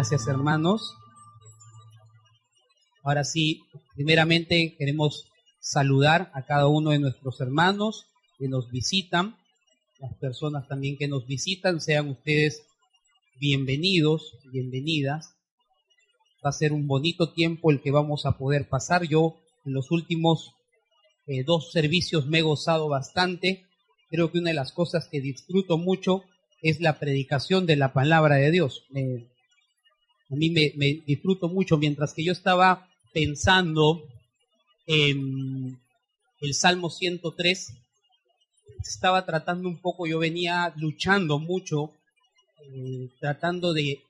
Gracias, hermanos. Ahora sí, primeramente queremos saludar a cada uno de nuestros hermanos que nos visitan, las personas también que nos visitan, sean ustedes bienvenidos, bienvenidas. Va a ser un bonito tiempo el que vamos a poder pasar. Yo en los últimos 2 servicios me he gozado bastante. Creo que una de las cosas que disfruto mucho es la predicación de la palabra de Dios. A mí me disfruto mucho. Mientras que yo estaba pensando en el Salmo 103, estaba tratando un poco, yo venía luchando mucho, tratando de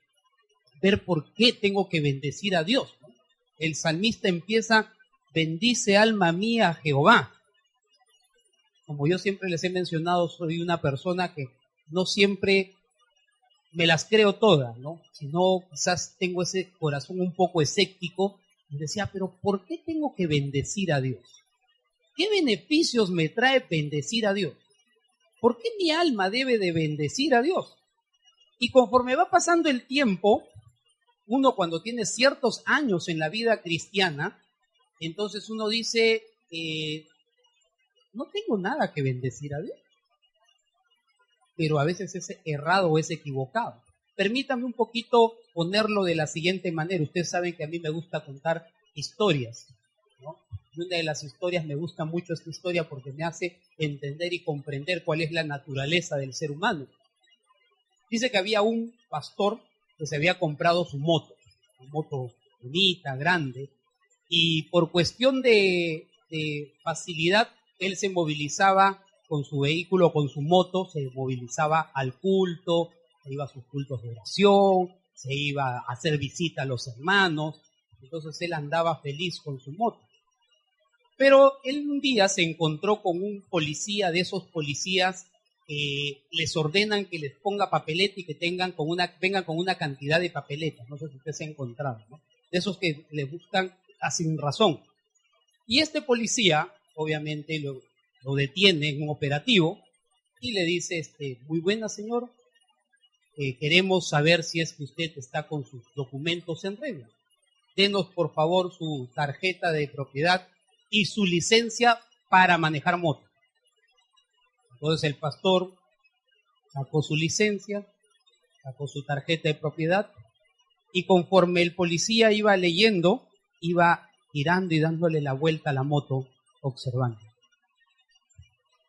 ver por qué tengo que bendecir a Dios, ¿no? El salmista empieza: bendice alma mía a Jehová. Como yo siempre les he mencionado, soy una persona que no siempre me las creo todas, ¿no? Sino quizás tengo ese corazón un poco escéptico y decía, pero ¿por qué tengo que bendecir a Dios? ¿Qué beneficios me trae bendecir a Dios? ¿Por qué mi alma debe de bendecir a Dios? Y conforme va pasando el tiempo, uno cuando tiene ciertos años en la vida cristiana, entonces uno dice, no tengo nada que bendecir a Dios. Pero a veces es errado o es equivocado. Permítame un poquito ponerlo de la siguiente manera. Ustedes saben que a mí me gusta contar historias, ¿no? Y una de las historias, me gusta mucho esta historia porque me hace entender y comprender cuál es la naturaleza del ser humano. Dice que había un pastor que se había comprado su moto, una moto bonita, grande, y por cuestión de facilidad, él se movilizaba con su vehículo, con su moto, se movilizaba al culto, se iba a sus cultos de oración, se iba a hacer visita a los hermanos, entonces él andaba feliz con su moto. Pero él un día se encontró con un policía, de esos policías que les ordenan que les ponga papeleta y que vengan con una cantidad de papeletas. No sé si usted se ha encontrado, ¿no? De esos que le buscan sin razón. Y este policía, obviamente, lo detiene en un operativo y le dice, muy buena señor, queremos saber si es que usted está con sus documentos en regla. Denos por favor su tarjeta de propiedad y su licencia para manejar moto. Entonces el pastor sacó su licencia, sacó su tarjeta de propiedad y conforme el policía iba leyendo, iba girando y dándole la vuelta a la moto, observando.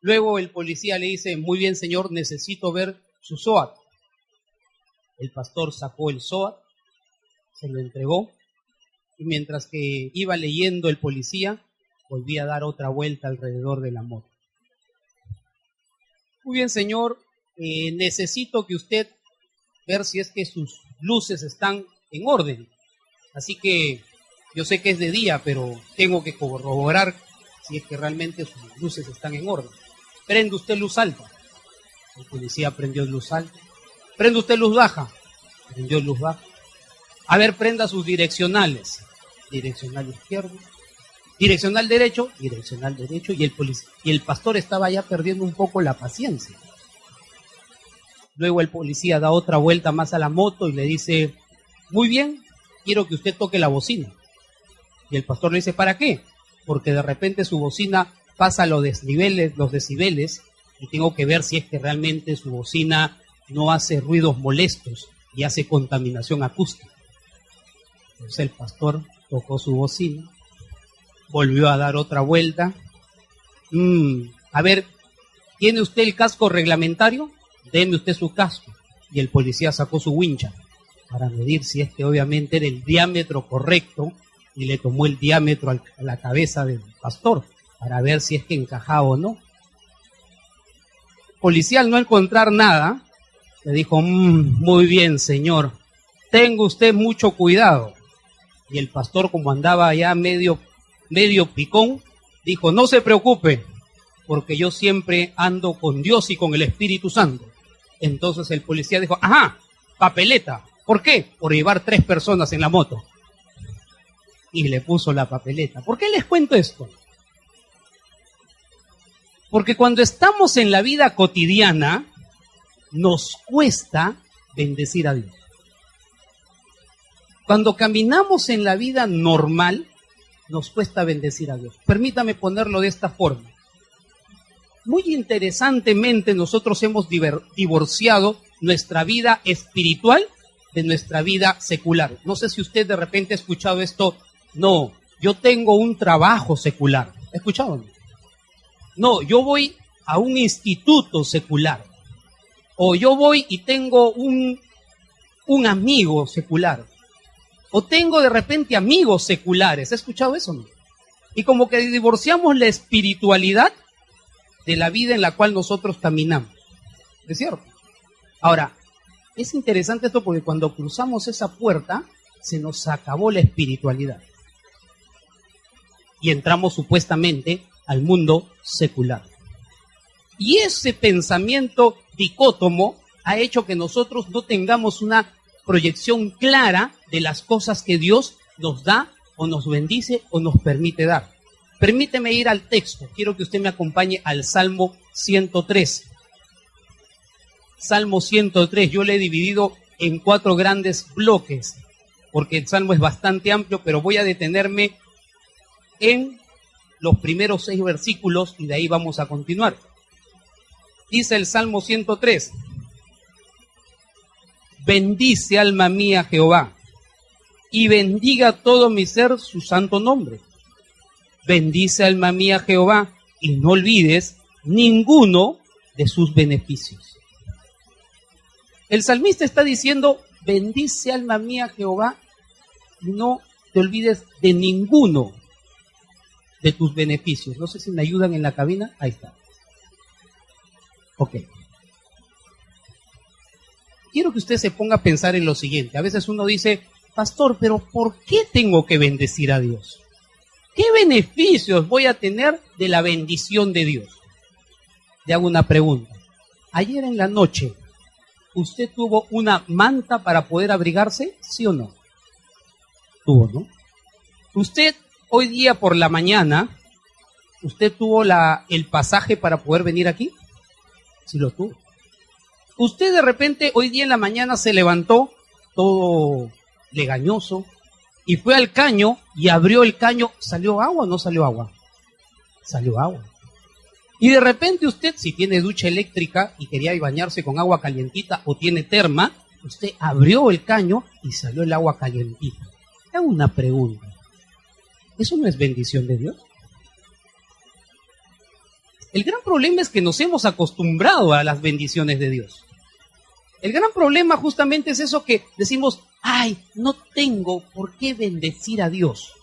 Luego el policía le dice, muy bien señor, necesito ver su SOAT. El pastor sacó el SOAT, se lo entregó, y mientras que iba leyendo el policía, volvía a dar otra vuelta alrededor de la moto. Muy bien señor, necesito que usted ver si es que sus luces están en orden. Así que yo sé que es de día, pero tengo que corroborar si es que realmente sus luces están en orden. Prende usted luz alta. El policía prendió luz alta. Prende usted luz baja. Prendió luz baja. A ver, prenda sus direccionales. Direccional izquierdo. Direccional derecho. Direccional derecho. Y el pastor estaba ya perdiendo un poco la paciencia. Luego el policía da otra vuelta más a la moto y le dice, muy bien, quiero que usted toque la bocina. Y el pastor le dice, ¿para qué? Porque de repente su bocina pasa los decibeles, y tengo que ver si es que realmente su bocina no hace ruidos molestos y hace contaminación acústica. Entonces el pastor tocó su bocina, volvió a dar otra vuelta. A ver, ¿tiene usted el casco reglamentario? Deme usted su casco. Y el policía sacó su wincha para medir si es que obviamente era el diámetro correcto y le tomó el diámetro a la cabeza del pastor para ver si es que encajaba o no. El policía, al no encontrar nada, le dijo, muy bien señor, tenga usted mucho cuidado. Y el pastor, como andaba ya medio picón, dijo, no se preocupe, porque yo siempre ando con Dios y con el Espíritu Santo. Entonces el policía dijo, ajá, papeleta. ¿Por qué? Por llevar 3 personas en la moto. Y le puso la papeleta. ¿Por qué les cuento esto? Porque cuando estamos en la vida cotidiana, nos cuesta bendecir a Dios. Cuando caminamos en la vida normal, nos cuesta bendecir a Dios. Permítame ponerlo de esta forma. Muy interesantemente, nosotros hemos divorciado nuestra vida espiritual de nuestra vida secular. No sé si usted de repente ha escuchado esto. No, yo tengo un trabajo secular. ¿Ha escuchado? No, yo voy a un instituto secular. O yo voy y tengo un amigo secular. O tengo de repente amigos seculares. ¿Ha escuchado eso? No? Y como que divorciamos la espiritualidad de la vida en la cual nosotros caminamos. ¿Es cierto? Ahora, es interesante esto porque cuando cruzamos esa puerta, se nos acabó la espiritualidad. Y entramos supuestamente al mundo secular. Y ese pensamiento dicótomo ha hecho que nosotros no tengamos una proyección clara de las cosas que Dios nos da o nos bendice o nos permite dar. Permíteme ir al texto. Quiero que usted me acompañe al Salmo 103. Salmo 103, yo le he dividido en 4 grandes bloques, porque el Salmo es bastante amplio, pero voy a detenerme en los primeros 6 versículos y de ahí vamos a continuar. Dice el Salmo 103, bendice alma mía Jehová, y bendiga todo mi ser su santo nombre. Bendice alma mía Jehová, y no olvides ninguno de sus beneficios. El salmista está diciendo, bendice alma mía Jehová, y no te olvides de ninguno de tus beneficios. No sé si me ayudan en la cabina. Ahí está. Ok. Quiero que usted se ponga a pensar en lo siguiente. A veces uno dice, pastor, pero ¿por qué tengo que bendecir a Dios? ¿Qué beneficios voy a tener de la bendición de Dios? Le hago una pregunta. Ayer en la noche, ¿usted tuvo una manta para poder abrigarse? ¿Sí o no? Tuvo, ¿no? Usted hoy día por la mañana, ¿usted tuvo el pasaje para poder venir aquí? Sí lo tuvo. Usted de repente hoy día en la mañana se levantó todo legañoso y fue al caño y abrió el caño. ¿Salió agua o no salió agua? Salió agua. Y de repente usted, si tiene ducha eléctrica y quería bañarse con agua calientita o tiene terma, usted abrió el caño y salió el agua calientita. Le hago una pregunta. ¿Eso no es bendición de Dios? El gran problema es que nos hemos acostumbrado a las bendiciones de Dios. El gran problema justamente es eso que decimos, ay, no tengo por qué bendecir a Dios.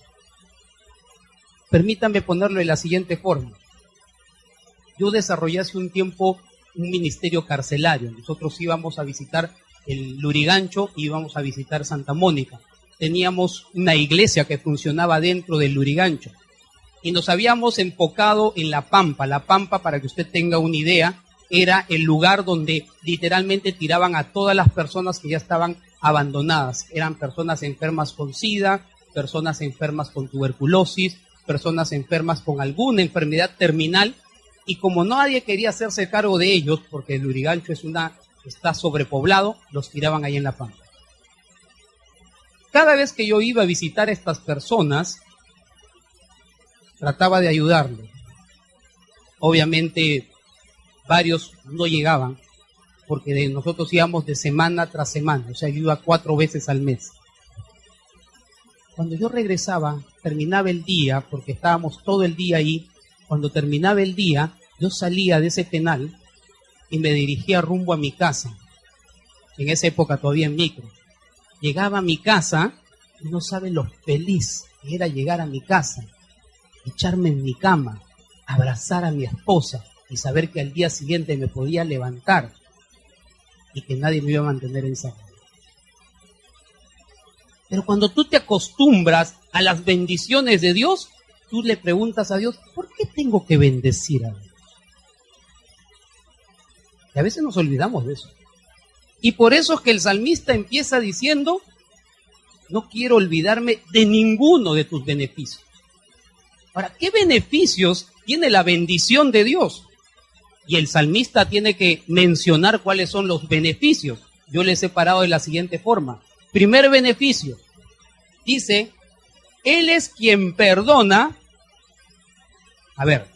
Permítanme ponerlo de la siguiente forma. Yo desarrollé hace un tiempo un ministerio carcelario. Nosotros íbamos a visitar el Lurigancho y íbamos a visitar Santa Mónica. Teníamos una iglesia que funcionaba dentro del Lurigancho. Y nos habíamos enfocado en La Pampa. La Pampa, para que usted tenga una idea, era el lugar donde literalmente tiraban a todas las personas que ya estaban abandonadas. Eran personas enfermas con SIDA, personas enfermas con tuberculosis, personas enfermas con alguna enfermedad terminal. Y como nadie quería hacerse cargo de ellos, porque el Lurigancho está sobrepoblado, los tiraban ahí en La Pampa. Cada vez que yo iba a visitar a estas personas, trataba de ayudarles. Obviamente, varios no llegaban, porque nosotros íbamos de semana tras semana, o sea, yo iba 4 veces al mes. Cuando yo regresaba, terminaba el día, porque estábamos todo el día ahí. Cuando terminaba el día, yo salía de ese penal y me dirigía rumbo a mi casa. En esa época todavía en micro. Llegaba a mi casa y no saben lo feliz que era llegar a mi casa, echarme en mi cama, abrazar a mi esposa y saber que al día siguiente me podía levantar y que nadie me iba a mantener encerrado. Pero cuando tú te acostumbras a las bendiciones de Dios, tú le preguntas a Dios, ¿por qué tengo que bendecir a Dios? Y a veces nos olvidamos de eso. Y por eso es que el salmista empieza diciendo, no quiero olvidarme de ninguno de tus beneficios. Ahora, ¿qué beneficios tiene la bendición de Dios? Y el salmista tiene que mencionar cuáles son los beneficios. Yo les he separado de la siguiente forma. Primer beneficio, Dice, Él es quien perdona. A ver,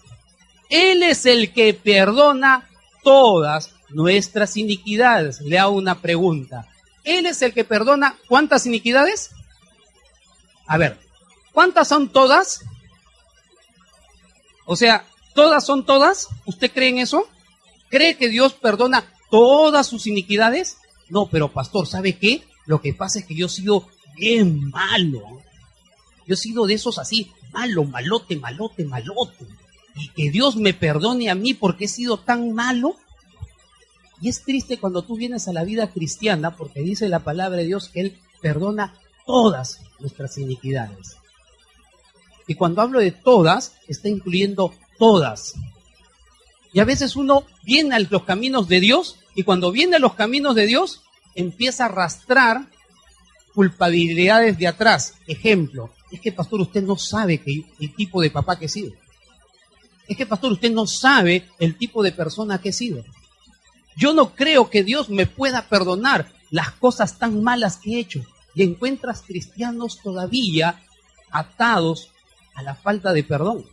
Él es el que perdona todas nuestras iniquidades. Le hago una pregunta. Él es el que perdona ¿cuántas iniquidades? A ver, ¿cuántas son todas? O sea, ¿todas son todas? ¿Usted cree en eso? ¿Cree que Dios perdona todas sus iniquidades? No, pero pastor, ¿sabe qué? Lo que pasa es que yo he sido bien malo. Yo he sido de esos así, malo, malote. Y que Dios me perdone a mí porque he sido tan malo. Y es triste cuando tú vienes a la vida cristiana porque dice la palabra de Dios que Él perdona todas nuestras iniquidades. Y cuando hablo de todas, está incluyendo todas. Y a veces uno viene a los caminos de Dios y cuando viene a los caminos de Dios empieza a arrastrar culpabilidades de atrás. Ejemplo, es que pastor, usted no sabe el tipo de papá que he sido. Es que pastor, usted no sabe el tipo de persona que he sido. Yo no creo que Dios me pueda perdonar las cosas tan malas que he hecho. Y encuentras cristianos todavía atados a la falta de perdón.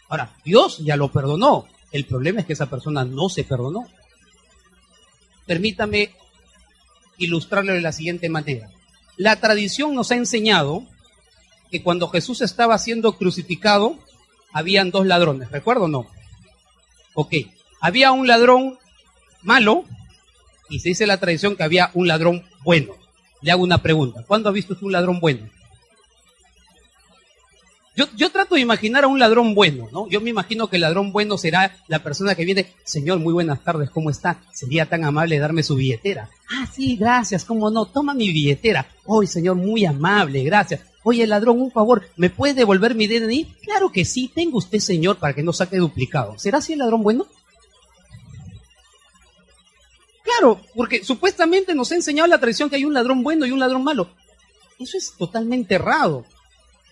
Ahora, Dios ya lo perdonó. El problema es que esa persona no se perdonó. Permítame ilustrarlo de la siguiente manera. La tradición nos ha enseñado que cuando Jesús estaba siendo crucificado, habían dos ladrones. ¿Recuerdo o no? Ok. Había un ladrón malo y se dice la tradición que había un ladrón bueno. Le hago una pregunta. ¿Cuándo ha visto usted un ladrón bueno? Yo trato de imaginar a un ladrón bueno, ¿no? Yo me imagino que el ladrón bueno será la persona que viene, señor, muy buenas tardes, ¿cómo está? Sería tan amable de darme su billetera. Ah, sí, gracias, cómo no, toma mi billetera. Oye, señor, muy amable, gracias. Oye, ladrón, un favor, ¿me puede devolver mi DNI? Claro que sí, tenga usted, señor, para que no saque duplicado. ¿Será así el ladrón bueno? Claro, porque supuestamente nos ha enseñado la tradición que hay un ladrón bueno y un ladrón malo. Eso es totalmente errado.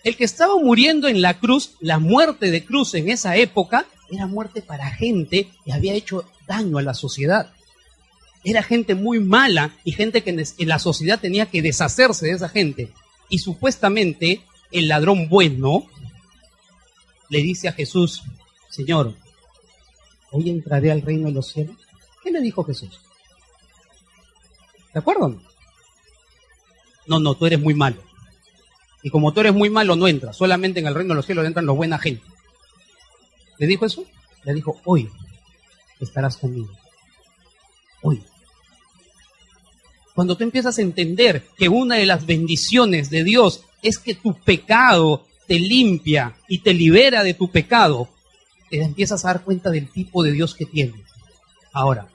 El que estaba muriendo en la cruz, la muerte de cruz en esa época, era muerte para gente que había hecho daño a la sociedad. Era gente muy mala y gente que en la sociedad tenía que deshacerse de esa gente. Y supuestamente el ladrón bueno le dice a Jesús, Señor, ¿hoy entraré al reino de los cielos? ¿Qué le dijo Jesús? ¿De acuerdo? No, tú eres muy malo. Y como tú eres muy malo, no entras. Solamente en el reino de los cielos entran los buena gente. ¿Le dijo eso? Le dijo, hoy estarás conmigo. Hoy. Cuando tú empiezas a entender que una de las bendiciones de Dios es que tu pecado te limpia y te libera de tu pecado, te empiezas a dar cuenta del tipo de Dios que tienes. Ahora,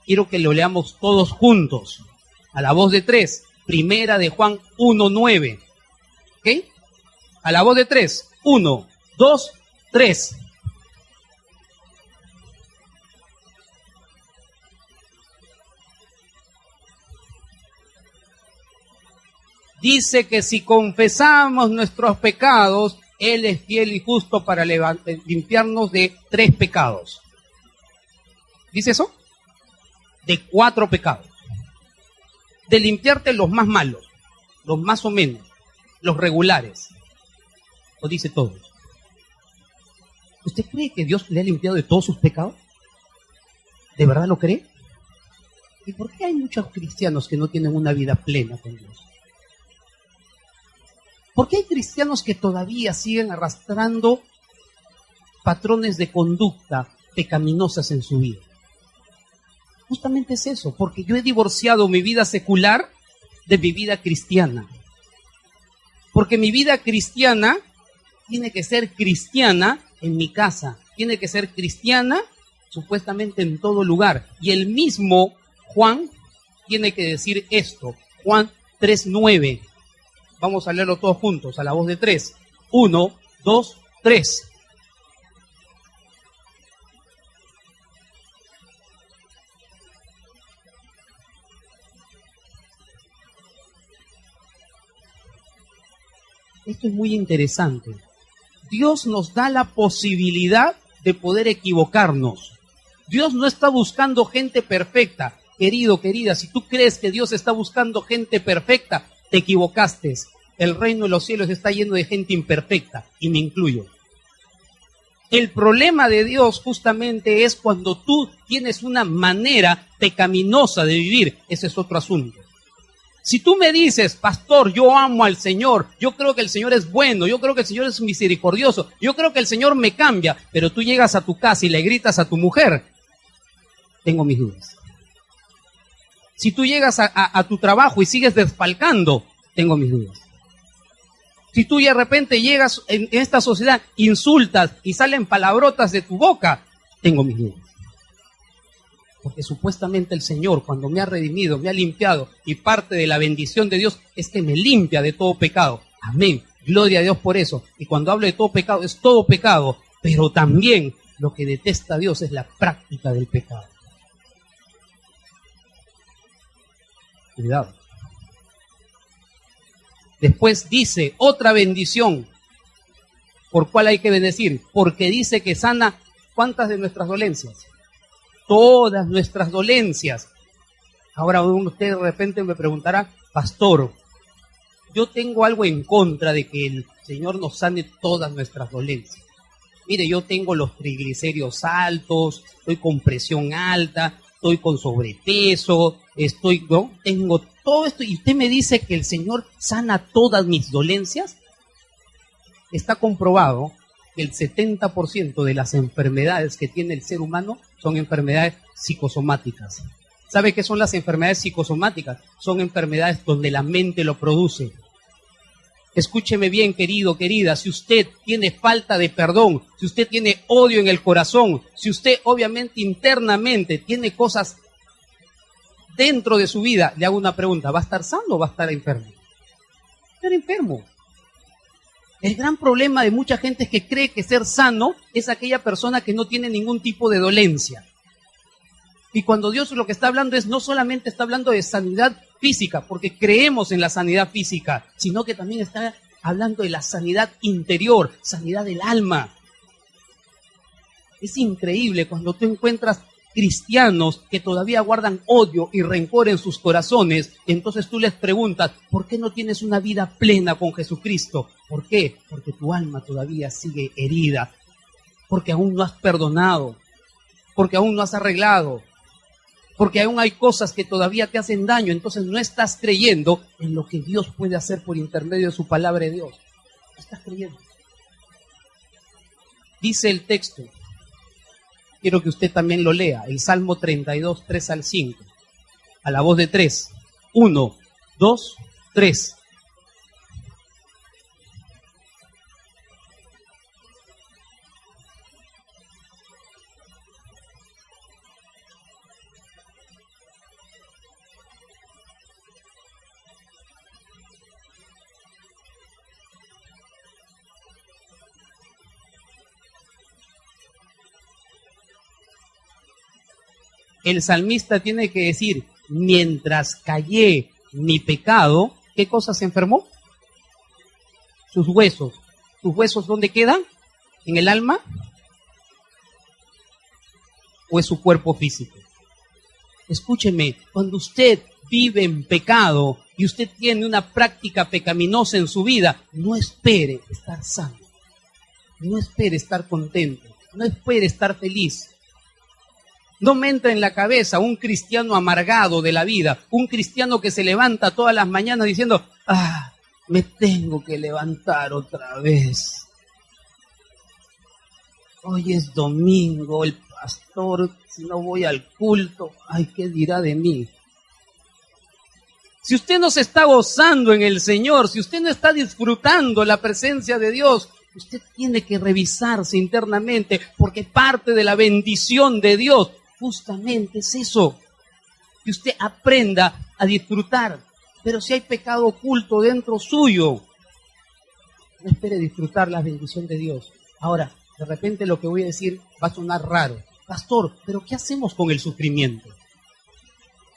quiero que lo leamos todos juntos, a la voz de tres. Primera de Juan 1:9. ¿Ok? A la voz de tres. 1, 2, 3. Dice que si confesamos nuestros pecados, Él es fiel y justo para limpiarnos de 3 pecados. ¿Dice eso? De 4 pecados. De limpiarte los más malos, los más o menos, los regulares. ¿O dice todos? ¿Usted cree que Dios le ha limpiado de todos sus pecados? ¿De verdad lo cree? ¿Y por qué hay muchos cristianos que no tienen una vida plena con Dios? ¿Por qué hay cristianos que todavía siguen arrastrando patrones de conducta pecaminosas en su vida? Justamente es eso, porque yo he divorciado mi vida secular de mi vida cristiana. Porque mi vida cristiana tiene que ser cristiana en mi casa, tiene que ser cristiana supuestamente en todo lugar. Y el mismo Juan tiene que decir esto, Juan 3:9. Vamos a leerlo todos juntos, a la voz de 3. 1, 2, 3. Esto es muy interesante. Dios nos da la posibilidad de poder equivocarnos. Dios no está buscando gente perfecta. Querido, querida, si tú crees que Dios está buscando gente perfecta, te equivocaste. El reino de los cielos está lleno de gente imperfecta, y me incluyo. El problema de Dios justamente es cuando tú tienes una manera pecaminosa de vivir. Ese es otro asunto. Si tú me dices, pastor, yo amo al Señor, yo creo que el Señor es bueno, yo creo que el Señor es misericordioso, yo creo que el Señor me cambia, pero tú llegas a tu casa y le gritas a tu mujer, tengo mis dudas. Si tú llegas a tu trabajo y sigues desfalcando, tengo mis dudas. Si tú de repente llegas en esta sociedad, insultas y salen palabrotas de tu boca, tengo mis dudas. Porque supuestamente el Señor, cuando me ha redimido, me ha limpiado, y parte de la bendición de Dios es que me limpia de todo pecado. Amén. Gloria a Dios por eso. Y cuando hablo de todo pecado, es todo pecado, pero también lo que detesta Dios es la práctica del pecado. Cuidado. Después dice otra bendición, por cuál hay que bendecir, porque dice que sana ¿cuántas de nuestras dolencias? Todas nuestras dolencias. Ahora usted de repente me preguntará, pastor, yo tengo algo en contra de que el Señor nos sane todas nuestras dolencias. Mire, yo tengo los triglicéridos altos, estoy con presión alta, estoy con sobrepeso, tengo todo esto, y usted me dice que el Señor sana todas mis dolencias. Está comprobado que el 70% de las enfermedades que tiene el ser humano son enfermedades psicosomáticas. ¿Sabe qué son las enfermedades psicosomáticas? Son enfermedades donde la mente lo produce. Escúcheme bien, querido, querida, si usted tiene falta de perdón, si usted tiene odio en el corazón, si usted obviamente internamente tiene cosas dentro de su vida, le hago una pregunta, ¿va a estar sano o va a estar enfermo? Va a estar enfermo. El gran problema de mucha gente es que cree que ser sano es aquella persona que no tiene ningún tipo de dolencia. Y cuando Dios lo que está hablando es, no solamente está hablando de sanidad física, porque creemos en la sanidad física, sino que también está hablando de la sanidad interior, sanidad del alma. Es increíble cuando tú encuentras cristianos que todavía guardan odio y rencor en sus corazones, y entonces tú les preguntas, ¿por qué no tienes una vida plena con Jesucristo? ¿Por qué? Porque tu alma todavía sigue herida, porque aún no has perdonado, porque aún no has arreglado, porque aún hay cosas que todavía te hacen daño, entonces no estás creyendo en lo que Dios puede hacer por intermedio de su palabra de Dios. No estás creyendo. Dice el texto, quiero que usted también lo lea, el Salmo 32, 3 al 5, a la voz de 3. 1, 2, 3. El salmista tiene que decir, mientras callé mi pecado, ¿qué cosa se enfermó? Sus huesos. ¿Sus huesos dónde quedan? ¿En el alma? ¿O es su cuerpo físico? Escúcheme, cuando usted vive en pecado y usted tiene una práctica pecaminosa en su vida, no espere estar sano, no espere estar contento, no espere estar feliz. No me entra en la cabeza un cristiano amargado de la vida, un cristiano que se levanta todas las mañanas diciendo, me tengo que levantar otra vez. Hoy es domingo, el pastor, si no voy al culto, ¿qué dirá de mí? Si usted no se está gozando en el Señor, si usted no está disfrutando la presencia de Dios, usted tiene que revisarse internamente, porque parte de la bendición de Dios justamente es eso, que usted aprenda a disfrutar. Pero si hay pecado oculto dentro suyo, no espere disfrutar la bendición de Dios. Ahora, de repente lo que voy a decir va a sonar raro. Pastor, ¿pero qué hacemos con el sufrimiento?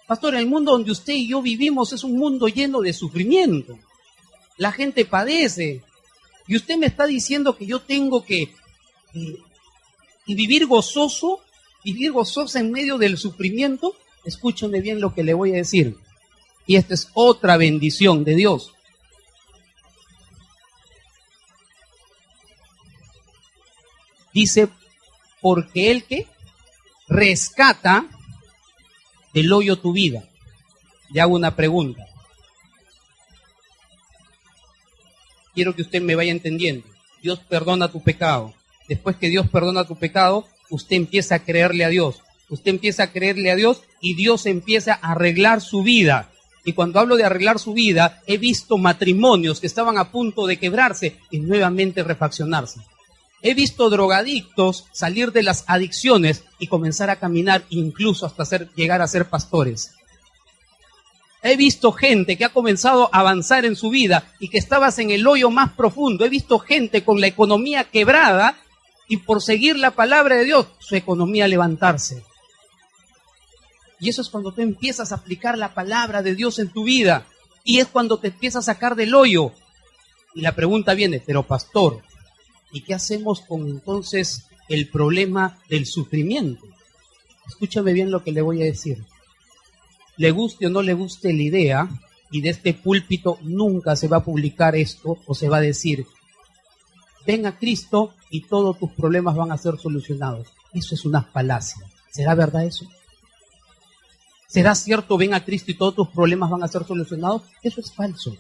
Pastor, el mundo donde usted y yo vivimos es un mundo lleno de sufrimiento. La gente padece. Y usted me está diciendo que yo tengo que vivir gozoso, vivir gozosa en medio del sufrimiento. Escúcheme bien lo que le voy a decir. Y esta es otra bendición de Dios. Dice, porque Él que rescata del hoyo tu vida. Le hago una pregunta. Quiero que usted me vaya entendiendo. Dios perdona tu pecado. Después que Dios perdona tu pecado, usted empieza a creerle a Dios. Usted empieza a creerle a Dios y Dios empieza a arreglar su vida. Y cuando hablo de arreglar su vida, he visto matrimonios que estaban a punto de quebrarse y nuevamente refaccionarse. He visto drogadictos salir de las adicciones y comenzar a caminar, incluso hasta llegar a ser pastores. He visto gente que ha comenzado a avanzar en su vida y que estabas en el hoyo más profundo. He visto gente con la economía quebrada y por seguir la palabra de Dios, su economía levantarse. Y eso es cuando tú empiezas a aplicar la palabra de Dios en tu vida. Y es cuando te empiezas a sacar del hoyo. Y la pregunta viene, pero pastor, ¿y qué hacemos con entonces el problema del sufrimiento? Escúchame bien lo que le voy a decir. Le guste o no le guste la idea, y de este púlpito nunca se va a publicar esto, o se va a decir, ven a Cristo y todos tus problemas van a ser solucionados. Eso es una falacia. ¿Será verdad eso? ¿Será cierto, ven a Cristo y todos tus problemas van a ser solucionados? Eso es falso.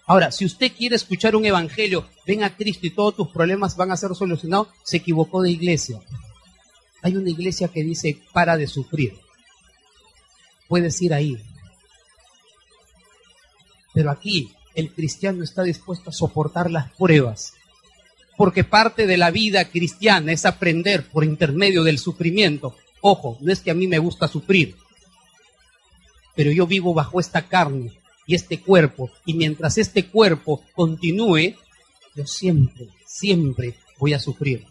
Ahora, si usted quiere escuchar un evangelio, ven a Cristo y todos tus problemas van a ser solucionados, se equivocó de iglesia. Hay una iglesia que dice, para de sufrir. Puedes ir ahí. Pero aquí el cristiano está dispuesto a soportar las pruebas. Porque parte de la vida cristiana es aprender por intermedio del sufrimiento. Ojo, no es que a mí me gusta sufrir, pero yo vivo bajo esta carne y este cuerpo, y mientras este cuerpo continúe, yo siempre voy a sufrir.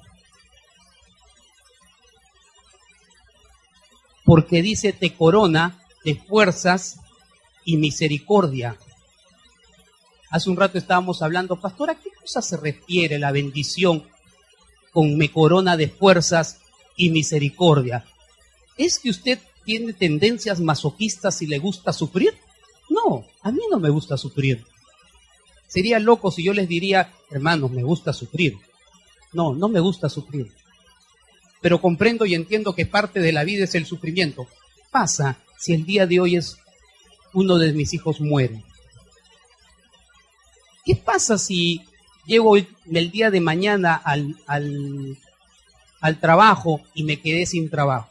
Porque dice, te corona de fuerzas y misericordia. Hace un rato estábamos hablando, pastor, ¿a qué cosa se refiere la bendición con me corona de fuerzas y misericordia? ¿Es que usted tiene tendencias masoquistas y le gusta sufrir? No, a mí no me gusta sufrir. Sería loco si yo les diría, hermanos, me gusta sufrir. No, no me gusta sufrir. Pero comprendo y entiendo que parte de la vida es el sufrimiento. Pasa si el día de hoy uno de mis hijos muere. ¿Qué pasa si llego el día de mañana al trabajo y me quedé sin trabajo?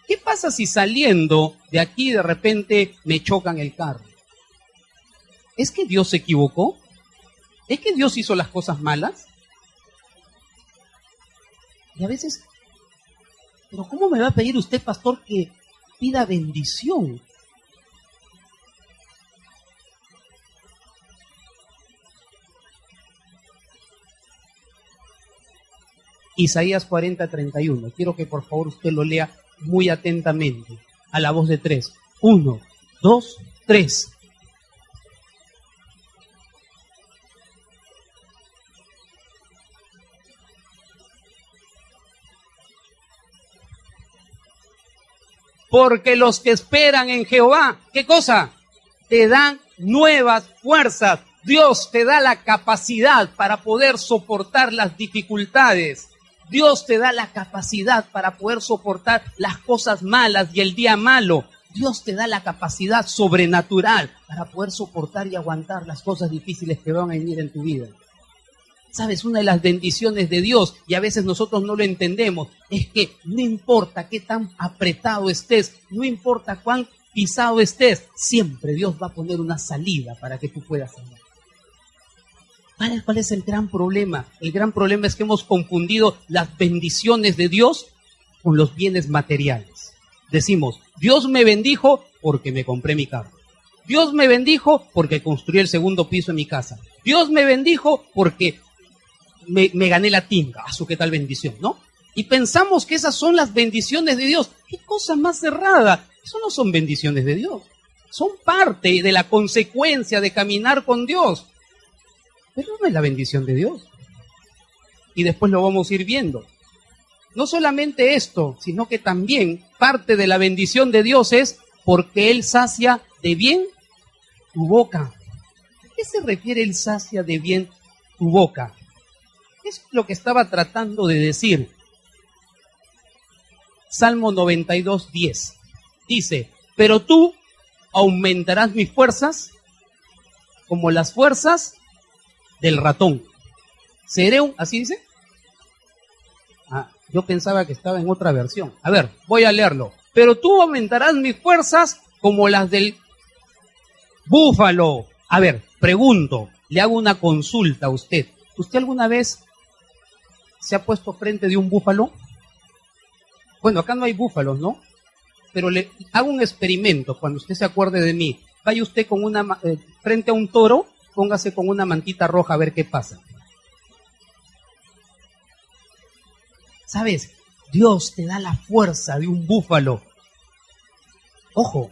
¿Qué pasa si saliendo de aquí de repente me chocan el carro? ¿Es que Dios se equivocó? ¿Es que Dios hizo las cosas malas? Y a veces, ¿pero cómo me va a pedir usted, pastor, que pida bendición? Isaías 40:31. Quiero que por favor usted lo lea muy atentamente, a la voz de 3. 1, 2, 3. Porque los que esperan en Jehová, ¿qué cosa? Te dan nuevas fuerzas. Dios te da la capacidad para poder soportar las dificultades. Dios te da la capacidad para poder soportar las cosas malas y el día malo. Dios te da la capacidad sobrenatural para poder soportar y aguantar las cosas difíciles que van a venir en tu vida. ¿Sabes? Una de las bendiciones de Dios, y a veces nosotros no lo entendemos, es que no importa qué tan apretado estés, no importa cuán pisado estés, siempre Dios va a poner una salida para que tú puedas salir. ¿Cuál es el gran problema? El gran problema es que hemos confundido las bendiciones de Dios con los bienes materiales. Decimos, Dios me bendijo porque me compré mi carro. Dios me bendijo porque construí el segundo piso en mi casa. Dios me bendijo porque me gané la tinga. ¿Qué tal bendición, no? Y pensamos que esas son las bendiciones de Dios. ¿Qué cosa más cerrada? Eso no son bendiciones de Dios. Son parte de la consecuencia de caminar con Dios. Pero no es la bendición de Dios. Y después lo vamos a ir viendo. No solamente esto, sino que también parte de la bendición de Dios es porque Él sacia de bien tu boca. ¿A qué se refiere Él sacia de bien tu boca? Es lo que estaba tratando de decir. Salmo 92:10 dice, pero tú aumentarás mis fuerzas como las fuerzas del ratón. Seré un, ¿así dice? Yo pensaba que estaba en otra versión. A ver, voy a leerlo. Pero tú aumentarás mis fuerzas como las del búfalo. A ver, pregunto, le hago una consulta a usted. ¿Usted alguna vez se ha puesto frente de un búfalo? Bueno, acá no hay búfalos, ¿no? Pero le hago un experimento cuando usted se acuerde de mí. Vaya usted con frente a un toro, póngase con una mantita roja a ver qué pasa. ¿Sabes? Dios te da la fuerza de un búfalo. Ojo,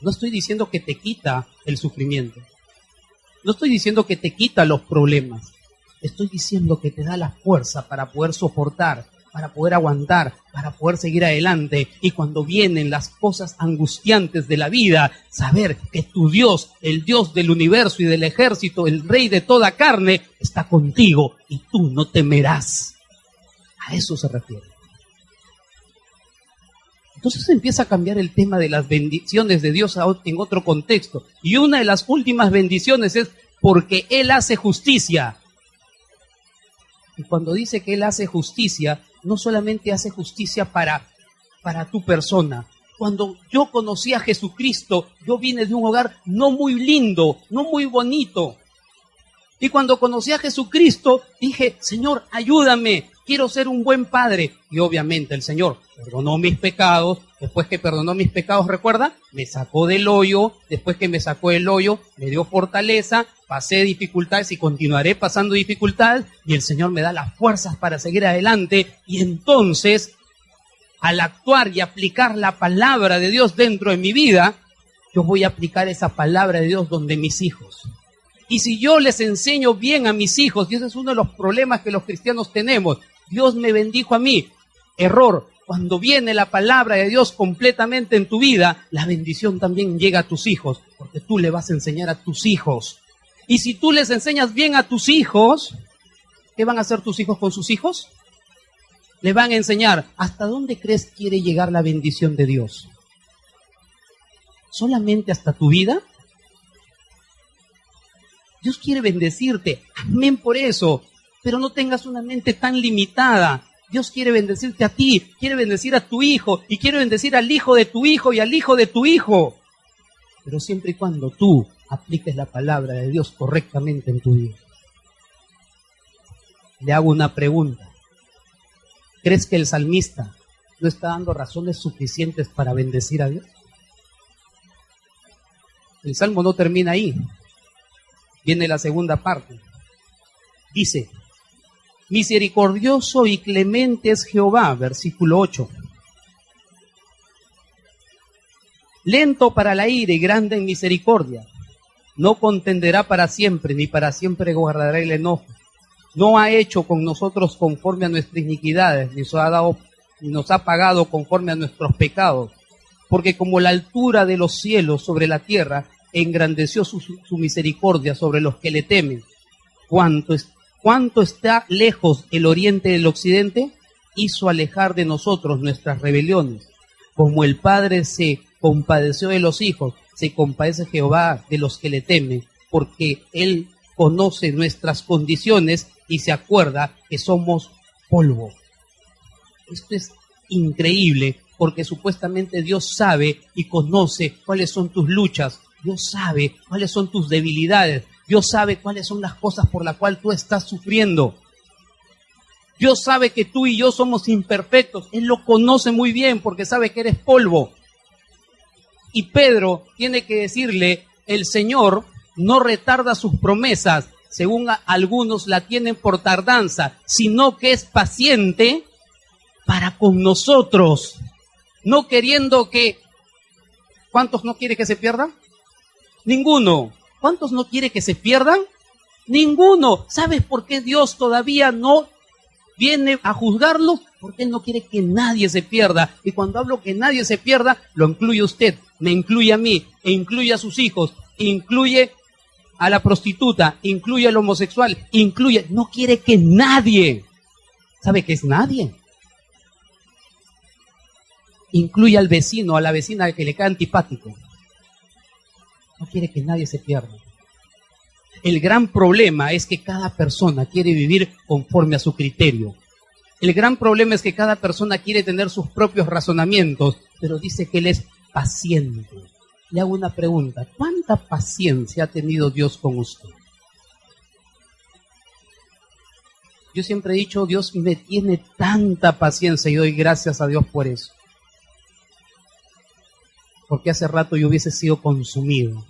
no estoy diciendo que te quita el sufrimiento. No estoy diciendo que te quita los problemas. Estoy diciendo que te da la fuerza para poder soportar, para poder aguantar, para poder seguir adelante. Y cuando vienen las cosas angustiantes de la vida, saber que tu Dios, el Dios del universo y del ejército, el Rey de toda carne, está contigo y tú no temerás. A eso se refiere. Entonces empieza a cambiar el tema de las bendiciones de Dios en otro contexto. Y una de las últimas bendiciones es porque Él hace justicia. Y cuando dice que Él hace justicia, no solamente hace justicia para tu persona. Cuando yo conocí a Jesucristo, yo vine de un hogar no muy lindo, no muy bonito. Y cuando conocí a Jesucristo, dije, Señor, ayúdame, quiero ser un buen padre. Y obviamente el Señor perdonó mis pecados. Después que perdonó mis pecados, ¿recuerda? Me sacó del hoyo. Después que me sacó del hoyo, me dio fortaleza. Pasé dificultades y continuaré pasando dificultades. Y el Señor me da las fuerzas para seguir adelante. Y entonces, al actuar y aplicar la palabra de Dios dentro de mi vida, yo voy a aplicar esa palabra de Dios donde mis hijos. Y si yo les enseño bien a mis hijos, y ese es uno de los problemas que los cristianos tenemos, Dios me bendijo a mí. Error, cuando viene la palabra de Dios completamente en tu vida, la bendición también llega a tus hijos, porque tú le vas a enseñar a tus hijos. Y si tú les enseñas bien a tus hijos, ¿qué van a hacer tus hijos con sus hijos? Le van a enseñar, ¿hasta dónde crees quiere llegar la bendición de Dios? ¿Solamente hasta tu vida? Dios quiere bendecirte, amén por eso, pero no tengas una mente tan limitada. Dios quiere bendecirte a ti, quiere bendecir a tu hijo, y quiere bendecir al hijo de tu hijo y al hijo de tu hijo. Pero siempre y cuando tú apliques la palabra de Dios correctamente en tu vida. Le hago una pregunta. ¿Crees que el salmista no está dando razones suficientes para bendecir a Dios? El salmo no termina ahí. Viene la segunda parte. Dice, misericordioso y clemente es Jehová, versículo 8. Lento para la ira y grande en misericordia. No contenderá para siempre, ni para siempre guardará el enojo. No ha hecho con nosotros conforme a nuestras iniquidades, ni nos ha pagado conforme a nuestros pecados. Porque como la altura de los cielos sobre la tierra, engrandeció su misericordia sobre los que le temen. ¿Cuánto está lejos el oriente del occidente? Hizo alejar de nosotros nuestras rebeliones. Como el Padre se compadeció de los hijos, se compadece Jehová de los que le temen, porque Él conoce nuestras condiciones y se acuerda que somos polvo. Esto es increíble, porque supuestamente Dios sabe y conoce cuáles son tus luchas. Dios sabe cuáles son tus debilidades. Dios sabe cuáles son las cosas por las cuales tú estás sufriendo. Dios sabe que tú y yo somos imperfectos. Él lo conoce muy bien porque sabe que eres polvo. Y Pedro tiene que decirle, el Señor no retarda sus promesas, según algunos la tienen por tardanza, sino que es paciente para con nosotros. No queriendo que... ¿Cuántos no quiere que se pierdan? Ninguno. ¿Cuántos no quiere que se pierdan? Ninguno. ¿Sabes por qué Dios todavía no viene a juzgarlos? Porque Él no quiere que nadie se pierda. Y cuando hablo que nadie se pierda, lo incluye usted. me incluye a mí, e incluye a sus hijos, incluye a la prostituta, incluye al homosexual, no quiere que nadie, ¿sabe qué es nadie? Incluye al vecino, a la vecina que le cae antipático. No quiere que nadie se pierda. El gran problema es que cada persona quiere vivir conforme a su criterio. El gran problema es que cada persona quiere tener sus propios razonamientos, pero dice que él es paciente. Le hago una pregunta: ¿cuánta paciencia ha tenido Dios con usted? Yo siempre he dicho, Dios me tiene tanta paciencia y doy gracias a Dios por eso. Porque hace rato yo hubiese sido consumido.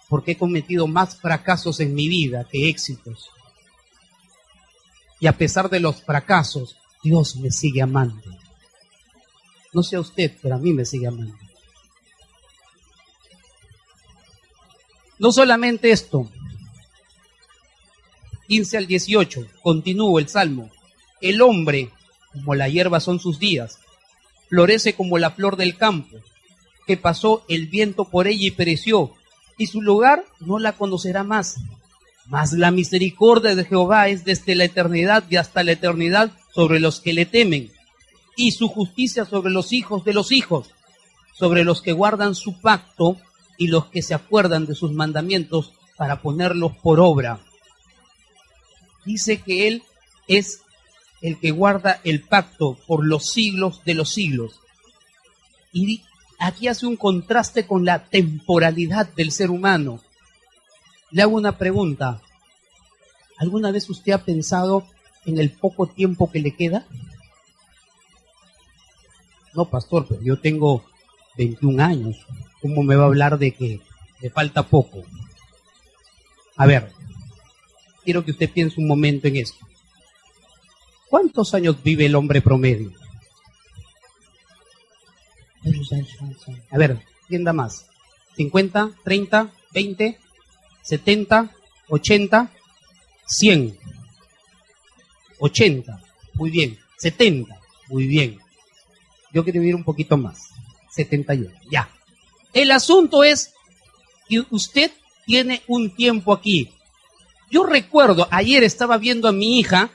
Porque he cometido más fracasos en mi vida que éxitos. Y a pesar de los fracasos, Dios me sigue amando. No sé a usted, pero a mí me sigue amando. No solamente esto. 15 al 18, continúo el Salmo. El hombre, como la hierba son sus días, florece como la flor del campo, que pasó el viento por ella y pereció, y su lugar no la conocerá más. Mas la misericordia de Jehová es desde la eternidad y hasta la eternidad sobre los que le temen, y su justicia sobre los hijos de los hijos, sobre los que guardan su pacto y los que se acuerdan de sus mandamientos para ponerlos por obra. Dice que Él es el que guarda el pacto por los siglos de los siglos. Y aquí hace un contraste con la temporalidad del ser humano. Le hago una pregunta. ¿Alguna vez usted ha pensado en el poco tiempo que le queda? No, pastor, pero yo tengo 21 años. ¿Cómo me va a hablar de que le falta poco? A ver, quiero que usted piense un momento en esto. ¿Cuántos años vive el hombre promedio? A ver, ¿quién da más? ¿50, 30, 20, 70, 80, 100? 80, muy bien. 70, muy bien. Yo quiero vivir un poquito más. 71, ya. El asunto es que usted tiene un tiempo aquí. Yo recuerdo, ayer estaba viendo a mi hija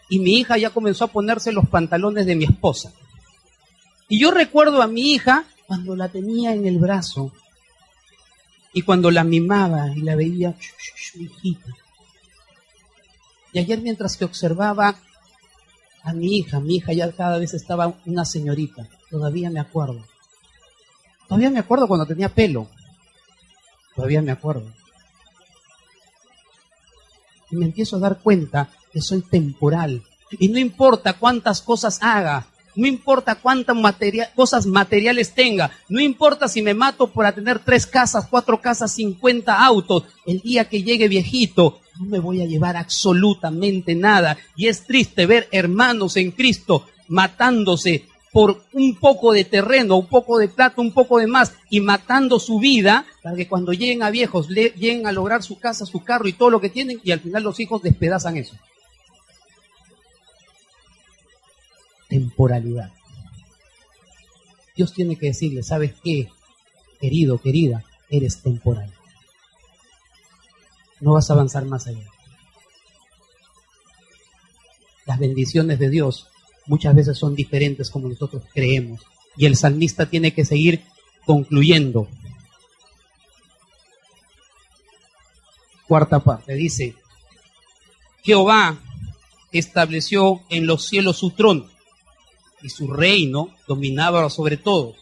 y mi hija ya comenzó a ponerse los pantalones de mi esposa. Y yo recuerdo a mi hija cuando la tenía en el brazo y cuando la mimaba y la veía, mi hijita. Y ayer mientras que observaba a mi hija ya cada vez estaba una señorita. Todavía me acuerdo. Todavía me acuerdo cuando tenía pelo. Todavía me acuerdo. Y me empiezo a dar cuenta que soy temporal. Y no importa cuántas cosas haga, no importa cuántas cosas materiales tenga, no importa si me mato por tener 3 casas, 4 casas, 50 autos, el día que llegue viejito, no me voy a llevar absolutamente nada. Y es triste ver hermanos en Cristo matándose por un poco de terreno, un poco de plata, un poco de más, y matando su vida, para que cuando lleguen a viejos, lleguen a lograr su casa, su carro y todo lo que tienen, y al final los hijos despedazan eso. Temporalidad. Dios tiene que decirle, ¿sabes qué? Querido, querida, eres temporal. No vas a avanzar más allá. Las bendiciones de Dios muchas veces son diferentes como nosotros creemos. Y el salmista tiene que seguir concluyendo. Cuarta parte, dice: Jehová estableció en los cielos su trono, y su reino dominaba sobre todos.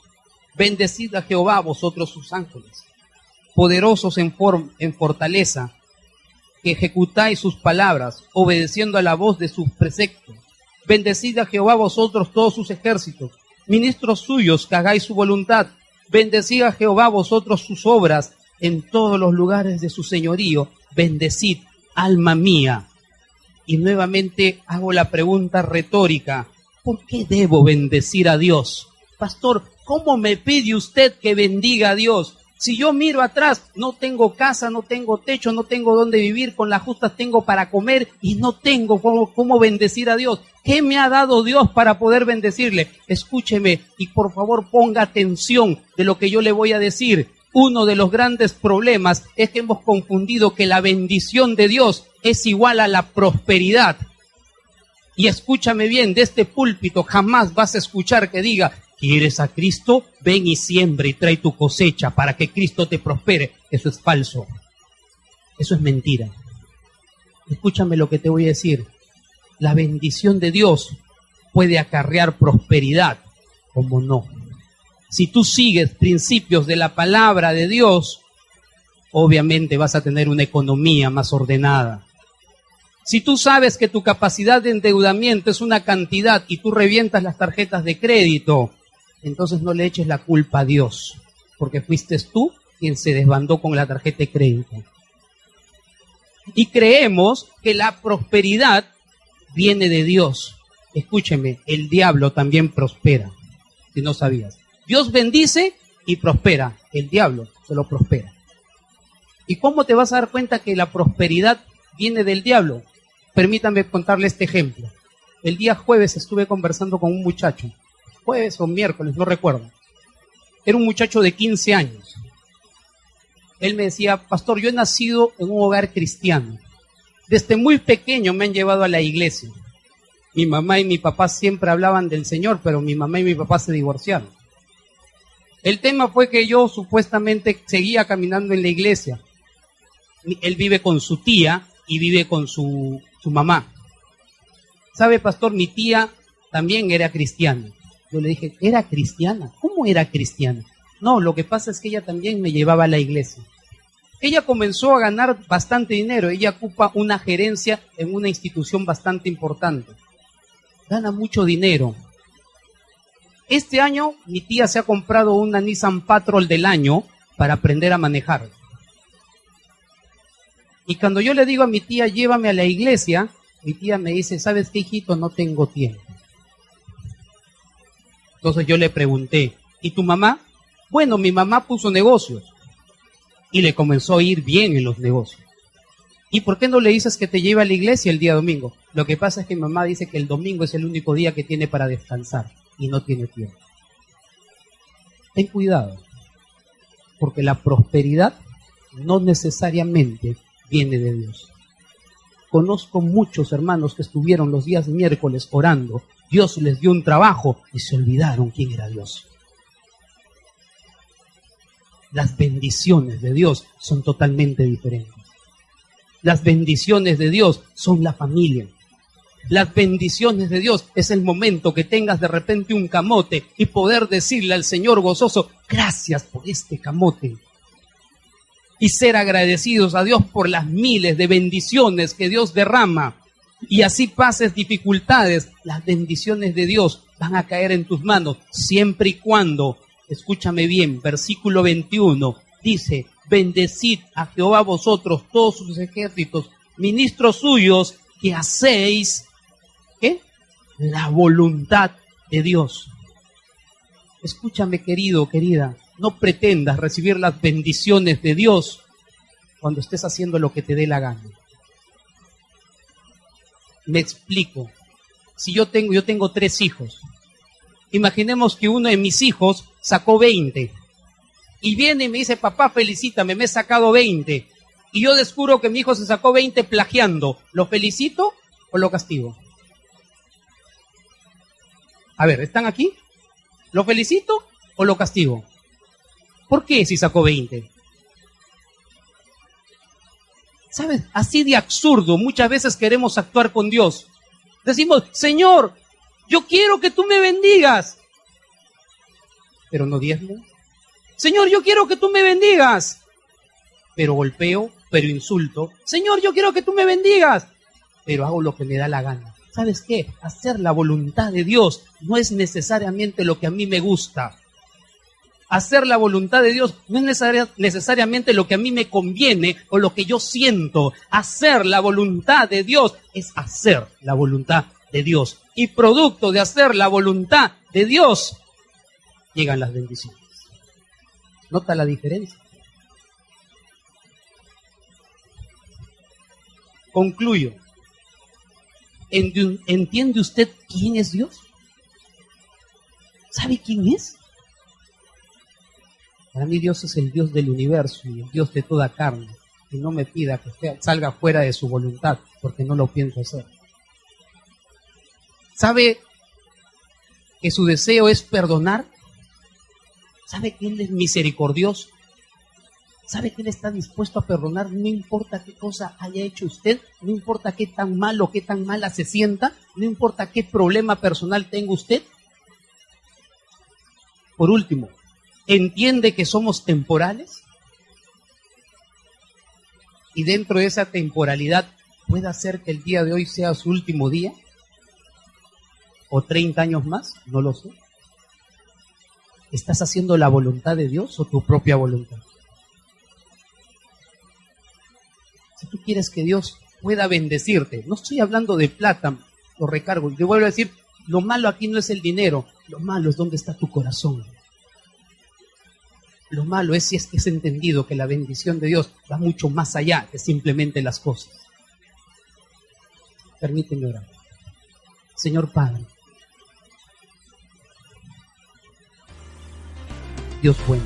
Bendecid a Jehová, vosotros sus ángeles, poderosos en fortaleza, que ejecutáis sus palabras, obedeciendo a la voz de sus preceptos. Bendecid a Jehová, vosotros todos sus ejércitos, ministros suyos, que hagáis su voluntad. Bendecid a Jehová, vosotros sus obras, en todos los lugares de su señorío. Bendecid, alma mía. Y nuevamente hago la pregunta retórica: ¿por qué debo bendecir a Dios? Pastor, ¿cómo me pide usted que bendiga a Dios? Si yo miro atrás, no tengo casa, no tengo techo, no tengo dónde vivir, con las justas tengo para comer y no tengo cómo bendecir a Dios. ¿Qué me ha dado Dios para poder bendecirle? Escúcheme y por favor ponga atención de lo que yo le voy a decir. Uno de los grandes problemas es que hemos confundido que la bendición de Dios es igual a la prosperidad. Y escúchame bien, de este púlpito jamás vas a escuchar que diga: ¿quieres a Cristo? Ven y siembra y trae tu cosecha para que Cristo te prospere. Eso es falso. Eso es mentira. Escúchame lo que te voy a decir. La bendición de Dios puede acarrear prosperidad, como no. Si tú sigues principios de la palabra de Dios, obviamente vas a tener una economía más ordenada. Si tú sabes que tu capacidad de endeudamiento es una cantidad y tú revientas las tarjetas de crédito, entonces no le eches la culpa a Dios, porque fuiste tú quien se desbandó con la tarjeta de crédito. Y creemos que la prosperidad viene de Dios. Escúcheme, el diablo también prospera, si no sabías. Dios bendice y prospera, el diablo solo prospera. ¿Y cómo te vas a dar cuenta que la prosperidad viene del diablo? Permítame contarle este ejemplo. El día jueves estuve conversando con un muchacho, jueves o miércoles, no recuerdo. Era un muchacho de 15 años. Él me decía: pastor, yo he nacido en un hogar cristiano. Desde muy pequeño me han llevado a la iglesia. Mi mamá y mi papá siempre hablaban del Señor, pero mi mamá y mi papá se divorciaron. El tema fue que yo supuestamente seguía caminando en la iglesia. Él vive con su tía y vive con su mamá. ¿Sabe, pastor? Mi tía también era cristiana. Yo le dije: ¿era cristiana? ¿Cómo era cristiana? No, lo que pasa es que ella también me llevaba a la iglesia. Ella comenzó a ganar bastante dinero. Ella ocupa una gerencia en una institución bastante importante. Gana mucho dinero. Este año mi tía se ha comprado una Nissan Patrol del año para aprender a manejar. Y cuando yo le digo a mi tía: llévame a la iglesia, mi tía me dice: ¿sabes qué, hijito? No tengo tiempo. Entonces yo le pregunté: ¿y tu mamá? Bueno, mi mamá puso negocios y le comenzó a ir bien en los negocios. ¿Y por qué no le dices que te lleve a la iglesia el día domingo? Lo que pasa es que mi mamá dice que el domingo es el único día que tiene para descansar y no tiene tiempo. Ten cuidado, porque la prosperidad no necesariamente viene de Dios. Conozco muchos hermanos que estuvieron los días miércoles orando. Dios les dio un trabajo y se olvidaron quién era Dios. Las bendiciones de Dios son totalmente diferentes. Las bendiciones de Dios son la familia. Las bendiciones de Dios es el momento que tengas de repente un camote y poder decirle al Señor gozoso: gracias por este camote. Y ser agradecidos a Dios por las miles de bendiciones que Dios derrama. Y así pases dificultades, las bendiciones de Dios van a caer en tus manos, siempre y cuando, escúchame bien, versículo 21, dice: bendecid a Jehová vosotros todos sus ejércitos, ministros suyos, que hacéis, ¿qué? La voluntad de Dios. Escúchame, querido, querida, no pretendas recibir las bendiciones de Dios cuando estés haciendo lo que te dé la gana. Me explico. Si yo tengo 3 hijos. Imaginemos que uno de mis hijos sacó 20. Y viene y me dice: papá, felicítame, me he sacado 20. Y yo descubro que mi hijo se sacó 20 plagiando. ¿Lo felicito o lo castigo? A ver, ¿están aquí? ¿Lo felicito o lo castigo? ¿Por qué si sacó 20? ¿Sabes? Así de absurdo muchas veces queremos actuar con Dios. Decimos: Señor, yo quiero que tú me bendigas. Pero no diezmo. Señor, yo quiero que tú me bendigas. Pero golpeo, pero insulto. Señor, yo quiero que tú me bendigas. Pero hago lo que me da la gana. ¿Sabes qué? Hacer la voluntad de Dios no es necesariamente lo que a mí me gusta. Hacer la voluntad de Dios no es necesariamente lo que a mí me conviene o lo que yo siento. Hacer la voluntad de Dios es hacer la voluntad de Dios. Y producto de hacer la voluntad de Dios, llegan las bendiciones. ¿Nota la diferencia? Concluyo. ¿Entiende usted quién es Dios? ¿Sabe quién es? Para mí Dios es el Dios del universo y el Dios de toda carne. Y no me pida que salga fuera de su voluntad, porque no lo pienso hacer. ¿Sabe que su deseo es perdonar? ¿Sabe que Él es misericordioso? ¿Sabe que Él está dispuesto a perdonar? No importa qué cosa haya hecho usted, no importa qué tan mal o qué tan mala se sienta, no importa qué problema personal tenga usted. Por último, ¿entiende que somos temporales? Y dentro de esa temporalidad, ¿puede hacer que el día de hoy sea su último día? ¿O 30 años más? No lo sé. ¿Estás haciendo la voluntad de Dios o tu propia voluntad? Si tú quieres que Dios pueda bendecirte, no estoy hablando de plata, lo recargo. Te vuelvo a decir, lo malo aquí no es el dinero, lo malo es dónde está tu corazón. Lo malo es si es que es entendido que la bendición de Dios va mucho más allá que simplemente las cosas. Permíteme orar. Señor Padre, Dios bueno,